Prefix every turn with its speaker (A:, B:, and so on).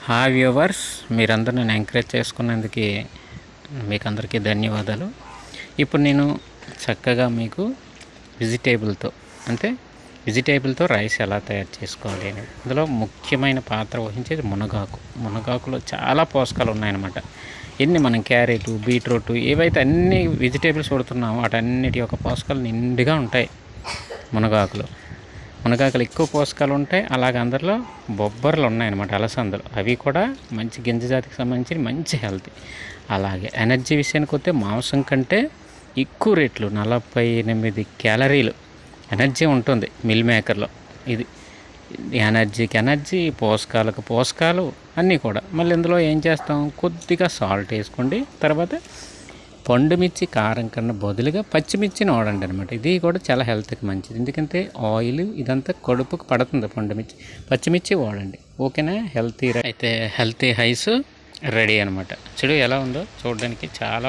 A: Hi viewers, మీరందరూ నన్ను encourage చేసుకున్నందుకు మీకు అందరికీ ధన్యవాదాలు. ఇప్పుడు నేను చక్కగా మీకు వెజిటేబుల్తో రైస్ ఎలా తయారు చేసుకోవాలి అని, అందులో ముఖ్యమైన పాత్ర వహించేది మునగాకు. మునగాకులో చాలా పోషకాలు ఉన్నాయన్నమాట. ఎన్ని మనం క్యారెట్, బీట్రూట్ ఏవైతే అన్ని వెజిటేబుల్స్ వాడుతున్నామో వాటన్నిటి యొక్క పోషకాలు నిండుగా ఉంటాయి మునగాకులో. మునగాకులు ఎక్కువ పోషకాలు ఉంటాయి. అలాగే అందరిలో బొబ్బర్లు ఉన్నాయన్నమాట, అలసందలు. అవి కూడా మంచి గింజ జాతికి సంబంధించి మంచి హెల్తీ. అలాగే ఎనర్జీ విషయానికి వస్తే మాంసం కంటే ఎక్కువ రేట్లు 48 క్యాలరీలు ఎనర్జీ ఉంటుంది మిల్ మేకర్లో. ఇది ఎనర్జీకి ఎనర్జీ, పోషకాలకు పోషకాలు అన్నీ కూడా. మళ్ళీ ఇందులో ఏం చేస్తాం, కొద్దిగా సాల్ట్ వేసుకోండి. తర్వాత పండుమిర్చి కారం కన్నా బదులుగా పచ్చిమిర్చిని వాడండి అనమాట. ఇది కూడా చాలా హెల్త్కి మంచిది, ఎందుకంటే ఆయిల్ ఇదంతా కడుపుకు పడుతుంది. పచ్చిమిర్చి వాడండి, ఓకేనా. హెల్తీ హైస్ రెడీ అనమాట. చూడు ఎలా ఉందో చూడడానికి చాలా